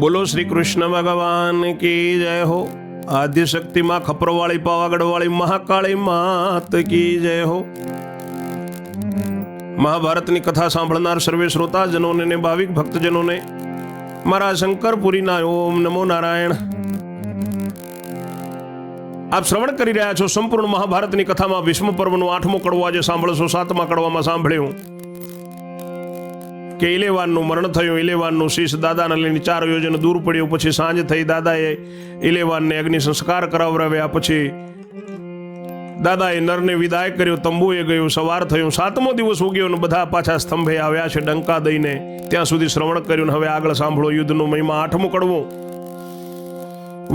બોલો શ્રી કૃષ્ણ ભગવાન કી જય હો। આદ્ય શક્તિ માં ખપરવાળી પાવાગઢવાળી મહાકાળી માત કી જય હો। મહાભારતની કથા સાંભળનાર સર્વે શ્રોતાજનોને ને ભાવિક ભક્તજનોને મારા શંકરપુરીના ઓમ નમો નારાયણ। આપ શ્રવણ કરી રહ્યા છો સંપૂર્ણ મહાભારતની કથામાં ભીષ્મ પર્વનો 8મો કડવો આજે સાંભળશો। 7મા કડવામાં સાંભળ્યું કે ઇલેવાનનું મરણ થયું। ઇલેવાનનું શીશ દાદાને લઈને 4 યોજન દૂર પડ્યું। પછી સાંજ થઈ, દાદાએ ઇલેવાનને અગ્નિ સંસ્કાર કરાવરાવ્યા। પછી દાદાએ નરને વિદાય કર્યો, તંબુએ ગયો, સવાર થયું। 7મો દિવસ ઉગ્યો અને બધા પાછા સ્તંભે આવ્યા છે ડંકા દઈને। ત્યાં સુધી શ્રવણ કર્યું ને હવે આગળ સાંભળો યુદ્ધનો મહિમા 8મો કડવો।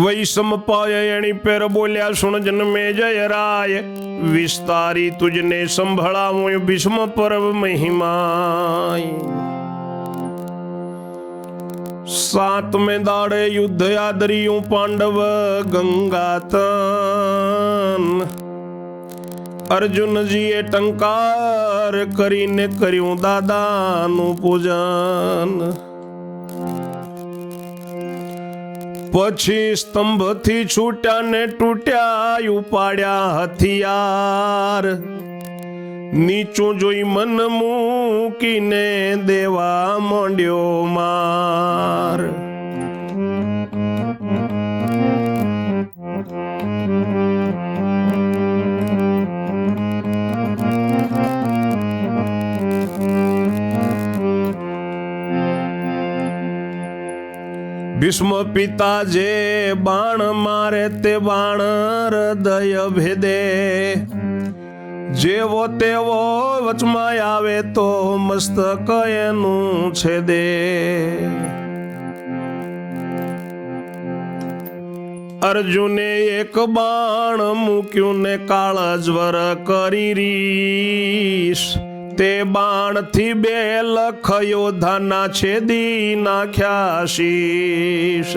વૈષમ પાયણી પેર બોલ્યા સુણ જન્મે જય રાય, વિસ્તારી તુજને સંભળાવું ભીષ્મ પર્વ મહિમાય। 7મે દાડે યુદ્ધ આદર્યું પાંડવ ગંગાતન, અર્જુનજીએ ટંકાર કરીને કર્યું દાદાનું પૂજન। પછી સ્તંભથી છૂટ્યા ને તૂટ્યા ઉપાડ્યા હથિયાર, નીચું જોઈ મન મૂકીને દેવા માંડ્યો માર। ભીષ્મ પિતા જે બાણ મારે તે બાણ હૃદય ભેદે, જેવો તેવો વચમાં આવે તો મસ્તક એનું છેદે। અર્જુને એક બાણ મૂક્યું ને કાળજવર કરી રીશ, તે બાણથી 2 લખ યોદ્ધાના છેદી નાખ્યા શીશ।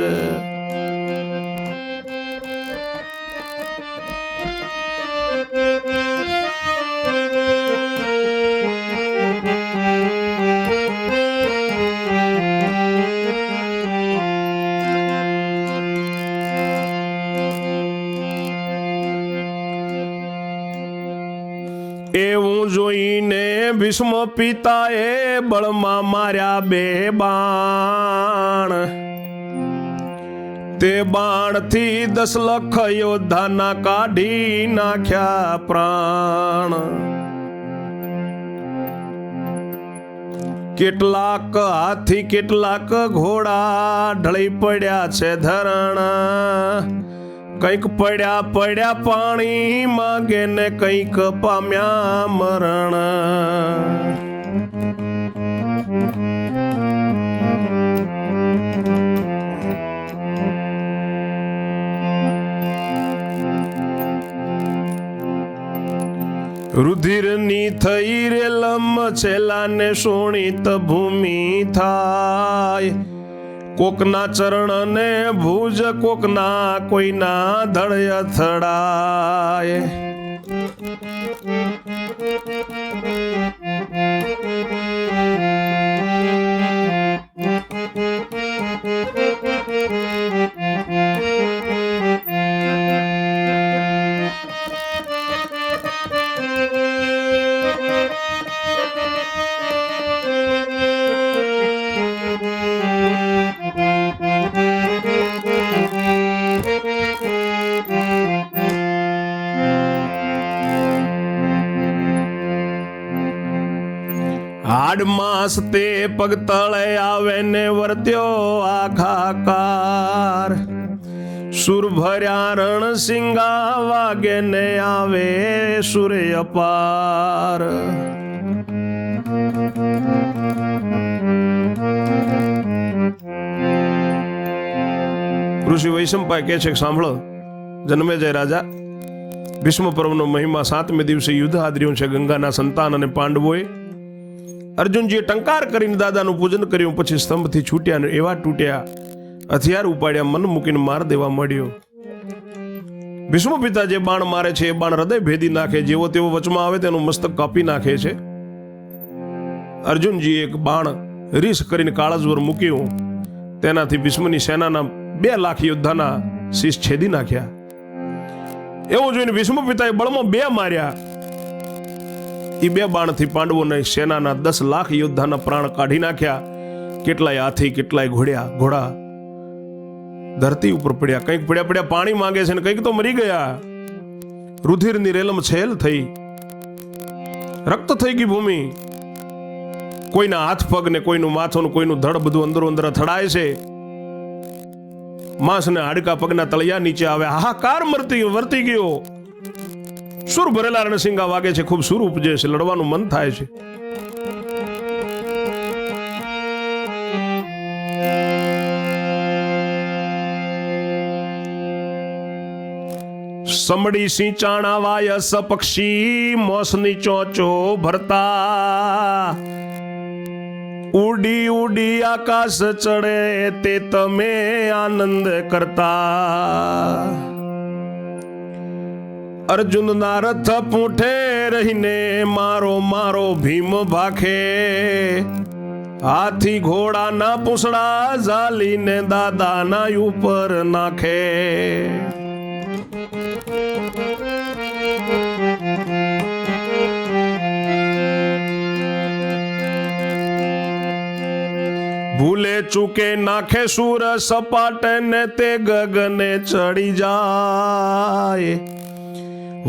એવું જોઈને ભીષ્મ પિતાએ બળમાં માર્યા 2 બાણ, તે બાણથી 10 લખ યોદ્ધાના કાઢી નાખ્યા પ્રાણ। કેટલાક હાથી કેટલાક ઘોડા ઢળી પડ્યા છે ધરણ, કંઈક પડ્યા પડ્યા પાણી માગે ને કંઈક પામ્યા મરણ। રુધિરની થઈ રેલમ છેલાને શોણિત ભૂમિ થાય, કોકના ચરણ ને ભુજ કોકના કોઈના ધડ અથડાય। હાડ માસ તે પગ તળે આવે ને વર્ત્યો આખાકાર, સુર ભર્યા રણ સિંગા વાગે ને આવે સૂર્ય પાર। ઋષિ વૈશંપાય કહે છે કે સાંભળો જન્મેજય રાજા, ભીષ્મ પર્વનો મહિમા 7મે દિવસે યુદ્ધ આદર્યું છે ગંગાના સંતાન અને પાંડવોએ। અર્જુનજીએ ટંકાર કરીને દાદાનું પૂજન કર્યું, પછી સ્તંભથી છૂટ્યા ને એવા તૂટ્યા, હથિયાર ઉપાડ્યા, મન મૂકીને માર દેવા મળ્યો। ભીષ્મ પિતા જે બાણ મારે છે એ બાણ હૃદય ભેદી નાખે, જેવો તેવો વચમાં આવે તેનું મસ્તક કાપી નાખે છે। અર્જુનજીએ એક બાણ રીસ કરીને કાળજવર મૂક્યું, તેનાથી ભીષ્મની સેનાના 2 લાખ યોદ્ધાના શીશ છેદી નાખ્યા. એવું જોઈને ભીષ્મ પિતાએ બળમાં 2 માર્યા. એ 2 બાણથી પાંડવોની સેનાના 10 લાખ યોદ્ધાના પ્રાણ કાઢી નાખ્યા. કેટલાય હાથી, કેટલાય ઘોડા ધરતી ઉપર પડ્યા. કંઈક પડ્યા પાણી માંગે છે ને કંઈક તો મરી ગયા. રુધિરની રેલમ છેલ થઈ, રક્ત થઈ ગઈ ભૂમિ. કોઈના હાથ પગ ને કોઈનું માથું ને કોઈનું ધડ બધું અંદરો અંદર અથડાય છે. માંસ ને હાડકા પગના તળિયા નીચે આવે. હાહાકાર વર્તી ગયો. સુર ભરેલા રણસિંગા વાગે છે, ખૂબ સુર ઉપજે છે, લડવાનું મન થાય છે. સમડી સિંચાણા વાયસ પક્ષી મોસની ચોચો ભરતા. ઉડી ઉડી આકાશ ચડે તે તમે આનંદ કરતા. અર્જુનના રથ પૂંઠે રહીને મારો મારો ભીમ ભાખે. હાથી ઘોડાના પૂંછડા ઝાલીને દાદાના ઉપર નાખે. ભૂલે ચૂકે નાખે સુર સપાટ ને તે ગગને ચડી જાય.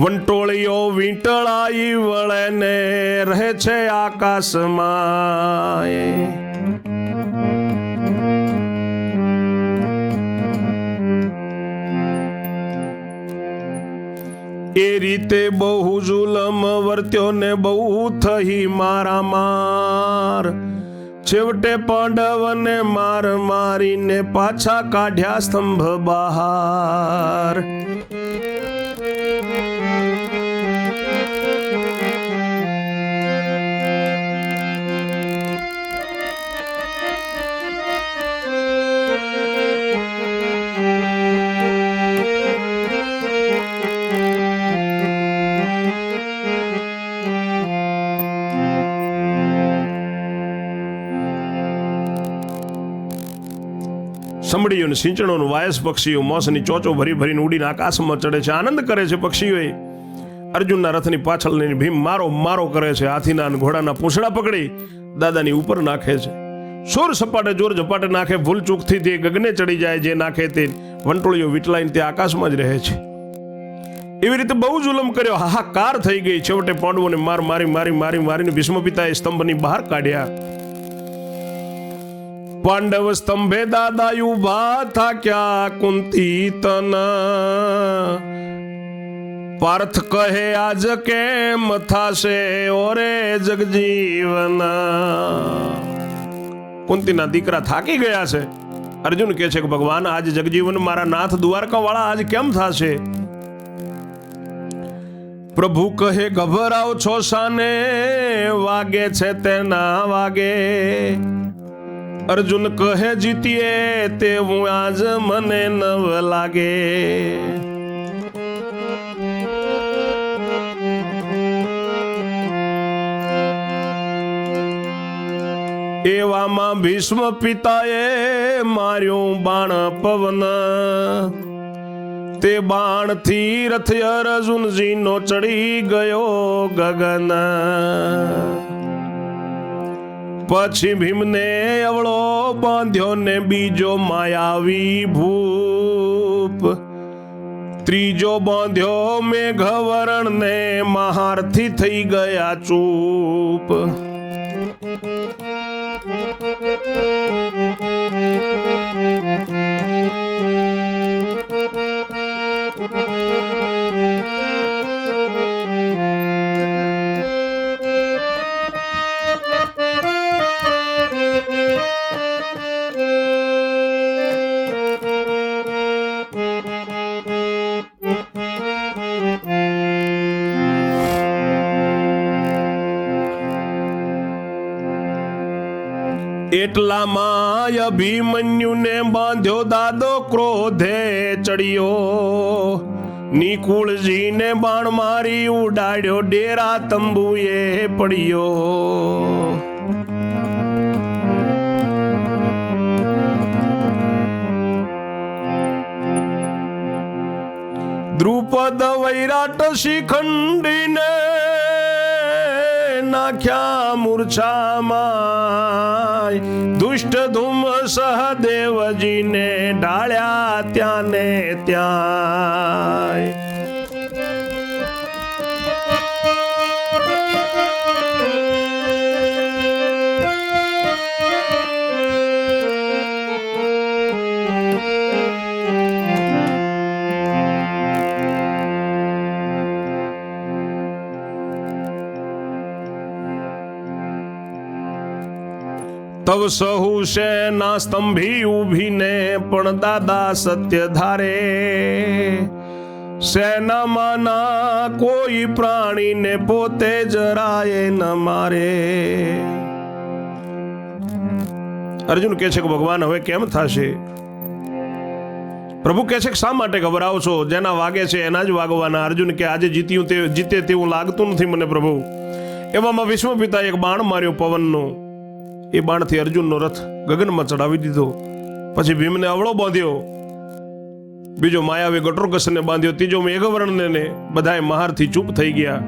વંટોળીઓ વીંટળાઈ વળે ને રહે છે આકાશમાં. એ રીતે બહુ જુલમ વર્ત્યો ને બહુ થઈ મારા માર. છેવટે પાંડવને માર મારીને પાછા કાઢ્યા સ્તંભ બહાર. સમડીઓને સિંચણોનું વાયસ પક્ષીઓ મોસની ચોચો ભરી ભરીને ઉડીને આકાશમાં ચડે છે. આનંદ કરે છે પક્ષીઓએ. અર્જુનના રથની પાછળ લઈને ભીમ મારો મારો કરે છે. હાથીના અને ઘોડાના પૂંછડા પકડી દાદાની ઉપર નાખે છે. સોર સપાટે જોર ઝપાટે નાખે. ભૂલ ચૂકથી તે ગગને ચડી જાય. જે નાખે તે વંટોળીઓ વીટલાઈને તે આકાશમાં જ રહે છે. એવી રીતે બહુ જુલમ કર્યો. હાહાકાર થઈ ગઈ. છેવટે પાંડવોને મારીને ભીષ્મ પિતાએ સ્તંભની બહાર કાઢ્યા. પાંડવ સ્તંભે દાદા ઉભા થાક્યા કુંતી તન. પાર્થ કહે આજ કેમ થાશે ઓરે જગજીવન. કુંતીના દીકરા થાકી ગયા છે. અર્જુન કહે છે કે ભગવાન આજ જગજીવન મારા નાથ દ્વારકા વાળા આજ કેમ થાશે. પ્રભુ કહે ગભરાવ છો શાને, વાગે છે તેના વાગે. અર્જુન કહે જીતીએ તેવું આજ મને નવ લાગે. એવામાં ભીષ્મ પિતાએ માર્યું બાણ પવન. તે બાણથી રથ અર્જુનજીનો ચડી ગયો ગગન. પછી ભીમને અવળો બાંધ્યો ને બીજો માયાવી ભૂપ. ત્રીજો બાંધ્યો મેઘવર્ણ ને મહારથી થઈ ગયા ચૂપ. એટલામાં અભિમન્યુને બાંધ્યો દાદો ક્રોધે ચડ્યો. નિકુળજીને બાણ મારી ઉડાડ્યો ડેરા તંબુએ પડ્યો. દ્રુપદ વૈરાટ શિખંડીને નાખ્યા મૂર્છામાં, દુષ્ટ ધૂમ સહદેવજીને ઢાળ્યા ત્યાં ને ત્યાં. તવ સહુ સેના સ્તંભી ઉભીને પણ દાદા સત્ય ધારે, સેનામાં ના કોઈ પ્રાણીને પોતે જરાય ન મારે. અર્જુન કહે છે કે ભગવાન હવે કેમ થશે? પ્રભુ કહે છે કે શા માટે ગભરાવ છો? જેના વાગે છે એના જ વાગવાના. અર્જુન કે આજે જીતે તેવું લાગતું નથી મને પ્રભુ. એવામાં વિશ્વ પિતા એક બાણ માર્યો પવનનો. એ બાણથી અર્જુનનો રથ ગગનમાં ચડાવી દીધો. પછી ભીમને અવળો બાંધ્યો, બીજો માયાવી ગટોરકસને બાંધ્યો, ત્રીજો મેઘવર્ણને. બધાએ મહારથી ચૂપ થઈ ગયા.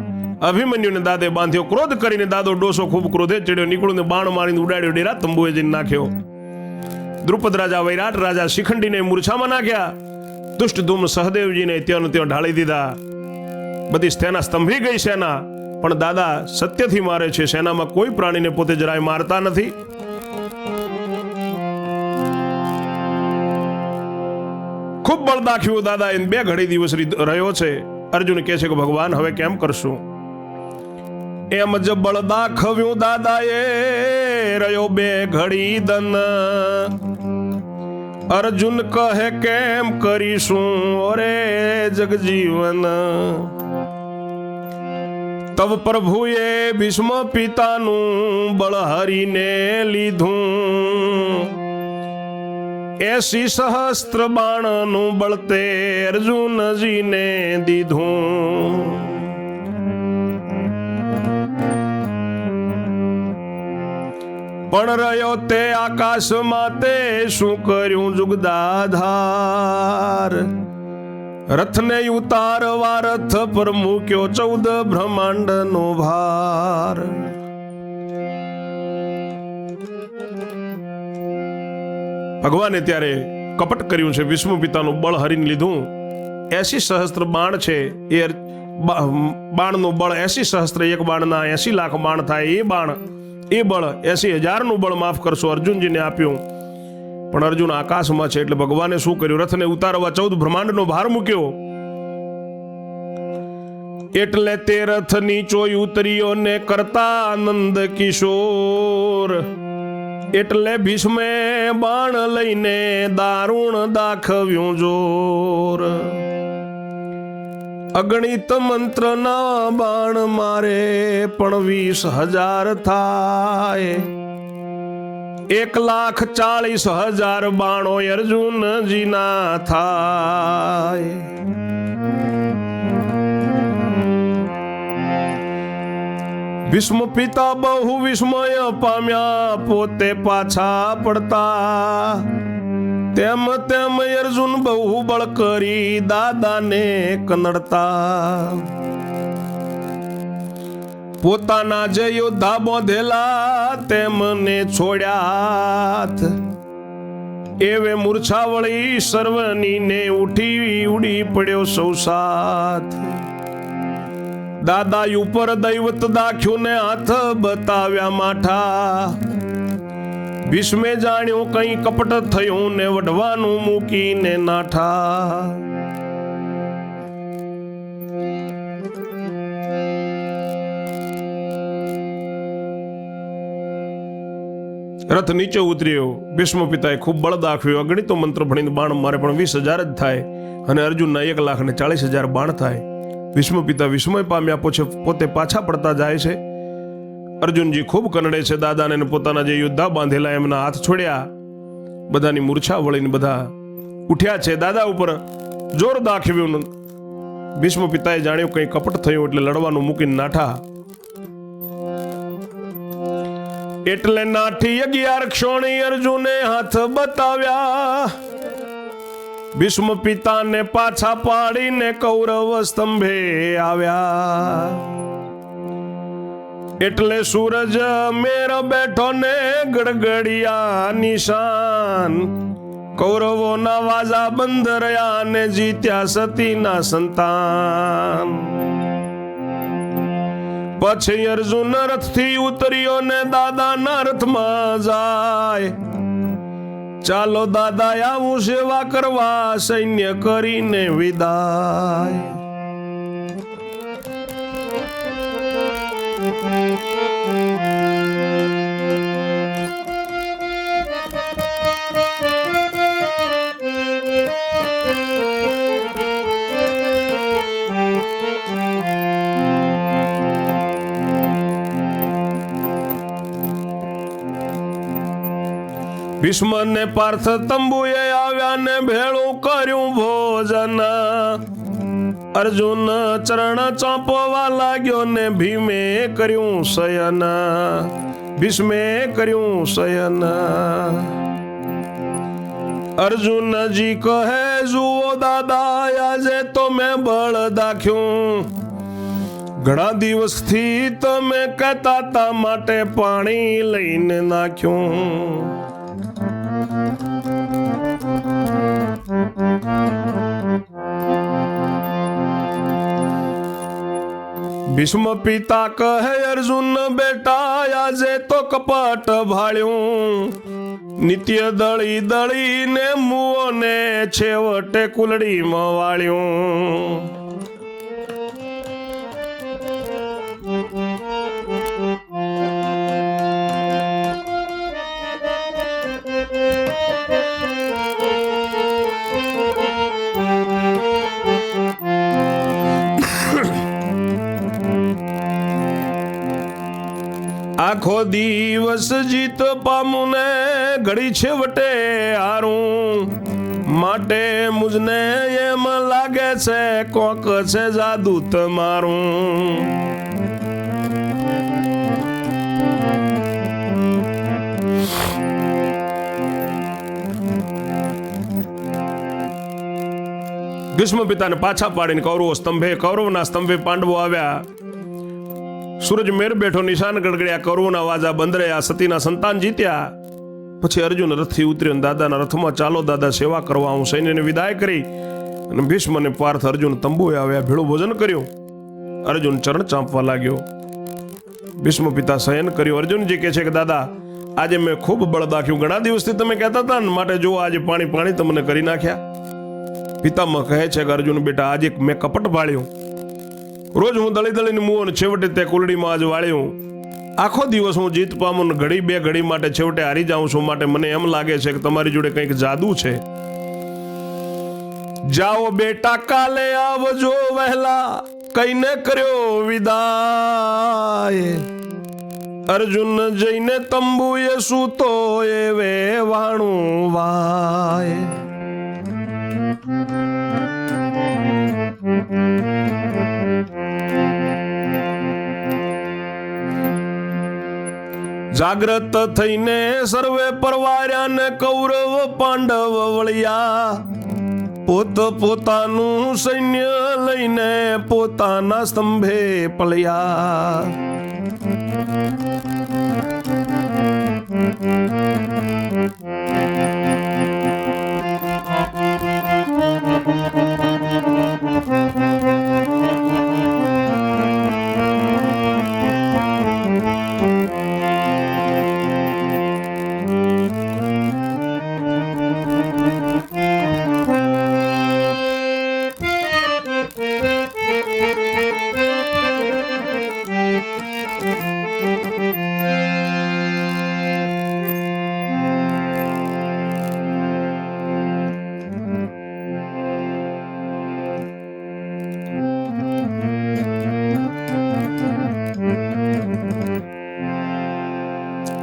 અભિમન્યુને દાદે બાંધ્યો. ક્રોધ કરીને દાદો ડોસો ખૂબ ક્રોધે ચડ્યો, નીકળુને બાણ મારીને ઉડાડ્યો, ડેરા તંબુએ જઈને નાખ્યો. દ્રુપદ રાજા વૈરાટ રાજા શિખંડીને મૂર્છામાં નાખ્યા. દુષ્ટ ધૂમ સહદેવજીને ત્યાં ઢાળી દીધા. બધી સેના સ્તંભી ગઈ સેના, પણ દાદા સત્યથી મારે છે. સેનામાં કોઈ પ્રાણીને પોતે જરાય મારતા નથી. ખૂબ બળ દાખ્યું દાદા એને. 2 ઘડી દિવસ રહ્યો છે. અર્જુન કહે છે કે ભગવાન હવે કેમ કરશું? એમ જ બળ દાખવ્યું દાદાએ, રહ્યો 2 ઘડી દન. અર્જુન કહે કેમ કરીશું ઓરે જગજીવન. તબ પ્રભુએ ભીષ્મ પિતાનું બળ હરીને લીધું. 80 સહસ્ત્ર બાણનું બળ તે અર્જુનજીને દીધું. પણ રહ્યો તે આકાશમાં તે શું કર્યું જુગદાધાર. રથને ઉતારવા રથ પર મૂક્યો 14 બ્રહ્માંડનો ભાર. ભગવાને ત્યારે કપટ કર્યું છે. વિષ્ણુ પિતાનું બળ હરીને લીધું. 80 સહસ્ત્ર બાણ છે. એ બાણનું બળ 80 સહસ્ત્ર, એક બાણના 80 લાખ બાણ થાય. એ બળ 80,000 નું બળ માફ કરશો અર્જુનજીને આપ્યું. પણ અર્જુન આકાશમાં છે એટલે ભગવાને શું કર્યું? રથને ઉતારવા 14 બ્રહ્માંડનો ભાર મૂક્યો. એટલે તે રથ નીચોય ઉતર્યો ને કરતા આનંદ કિશોર. એટલે ભીષ્મે બાણ લઈને દારૂણ દાખવ્યું જોર. અગણિત મંત્રના બાણ મારે પણ 20,000 થાય. 1,40,000 બાણો અર્જુનજીના થાય. ભીષ્મ પિતા બહુ વિસ્મય પામ્યા, પોતે પાછા પડતા. તેમ તેમ અર્જુન બહુ બળ કરી દાદાને કનડતા. પોતાના જે યોદ્ધા બાંધેલા તેમને છોડ્યા. એવે મૂર્છા વળી સર્વની ને ઉડી પડ્યો સૌ સાથ. દાદા ઉપર દૈવત દાખ્યું ને હાથ બતાવ્યા માઠા. ભીષ્મે જાણ્યું કઈ કપટ થયું ને વઢવાનું મૂકીને નાઠા. રથ નીચે ઉતર્યો. ભીષ્મ પિતાએ ખૂબ બળ દાખવ્યું. અગણિતો મંત્ર ભણીને બાણ મારે પણ 20,000 જ થાય અને અર્જુનના 1,40,000 બાણ થાય. ભીષ્મ પિતા વિસ્મય પામ્યા, પોતે પાછા પડતા જાય છે. અર્જુનજી ખૂબ કનડે છે દાદાને. પોતાના જે યોદ્ધા બાંધેલા એમના હાથ છોડ્યા. બધાની મૂર્છા વળીને બધા ઉઠ્યા છે. દાદા ઉપર જોર દાખવ્યું. ભીષ્મ પિતાએ જાણ્યું કંઈ કપટ થયું એટલે લડવાનું મૂકીને નાઠા. એટલે નાઠી 11 ક્ષોણી અર્જુને હાથ બતાવ્યા. ભીષ્મ પિતાને પાછા પાડીને કૌરવ સ્તંભે આવ્યા. એટલે સૂરજ મેર બેઠો ને ગડગડિયા નિશાન. કૌરવોના વાજા બંધ રહ્યા ને જીત્યા સતીના સંતાન. પછી અર્જુન રથથી ઉતર્યો ને દાદાના રથમાં જાય. ચાલો દાદા આવું સેવા કરવા, સૈન્ય કરીને વિદાય. ભીષ્મ ને પાર્થ તંબુએ આવ્યા ને ભેળું કર્યું ભોજન. અર્જુન ચરણ ચાંપવા લાગ્યો ને ભીમે કર્યું શયન. ભીષ્મે કર્યું શયન. અર્જુનજી કહે જુઓ દાદા આજે તો મેં બળ દાખ્યું. ઘણા દિવસથી તમે કહેતા તા માટે પાણી લઈને નાખ્યું. ભીષ્મ પિતા કહે અર્જુન બેટા આજે તો કપટ ભાળ્યું. નિત્ય દળી દળીને મુઓને છેવટે કુલડીમાં વાળ્યું. આખો દિવસ જીત પામું ને ઘડી છેવટે હારું. માટે મુજને એમ લાગે છે કોક છે જાદુ તમારું. ભીષ્મ પિતાને પાછા પાડીને કૌરવના સ્તંભે પાંડવો આવ્યા. સૂરજ મેર બેઠો નિશાન ગડગડ્યા. કૌરવોના વાજા બંધ રહ્યા. સતીના સંતાન જીત્યા. પછી અર્જુન રથથી ઉતર્યો. દાદાના રથમાં ચાલો દાદા સેવા કરવા. હું સૈન્યને વિદાય કરી અને ભીષ્મ અને પાર્થ અર્જુન તંબુએ આવ્યા. ભેળું ભોજન કર્યું. અર્જુન ચરણ ચાંપવા લાગ્યો. ભીષ્મ પિતા શયન કર્યું. અર્જુનજી કહે છે કે દાદા આજે મેં ખૂબ બળ દાખ્યું. ઘણા દિવસથી તમે કહેતા હતા ને માટે જો આજે પાણી તમને કરી નાખ્યા. પિતામહ કહે છે કે અર્જુન બેટા આજે મેં કપટ ભાળ્યું. રોજ હું દળી દળીને મું અને છેવટે તે કુલડીમાં આજ વાળ્યું. આખો દિવસ હું જીત પામું ને ઘડી બે ઘડી માટે છેવટે હારી જાઉં છું. માટે મને એમ લાગે છે કે તમારી જોડે કંઈક જાદુ છે. જાઓ બેટા કાલે આવજો વહેલા, કઈને કર્યો વિદાય. અર્જુન જઈને તંબુએ સૂતો એ વેવાણું વાય. જાગ્રત થઈને સર્વે પરવાર્યા ને કૌરવ પાંડવ વળ્યા. પોત પોતાનું સૈન્ય લઈને પોતાના સ્તંભે પળ્યા.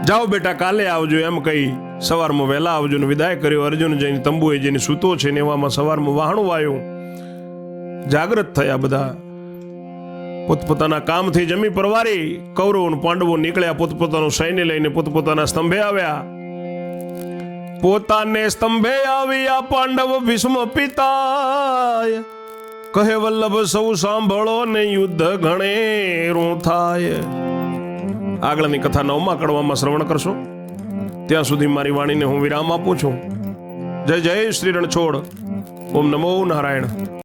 જાઓ બેટા કાલે આવજો એમ કહી સવારમાં વહેલા આવજો ને વિદાય કર્યો. અર્જુન જઈને તંબુએ જઈને સૂતો છે ને એવામાં સવારમાં વહાણું વાયું. જાગૃત થયા બધા. પોતપોતાના કામથી જમી પરવારી કૌરવો અને પાંડવો નીકળ્યા. પોતપોતાનું સૈન્ય લઈને પોતપોતાના સ્તંભે આવ્યા. પોતાને સ્તંભે આવ્યા પાંડવ ભીષ્મ પિતાય, કહે વલ્લભ સૌ સાંભળો ને યુદ્ધ ઘણેરું થાય. આગળની કથા 9મા કડવામાં શ્રવણ કરશો. ત્યાં સુધી મારી વાણીને હું વિરામ આપું છું. જય જય શ્રી રણછોડ. ઓમ નમો નારાયણ.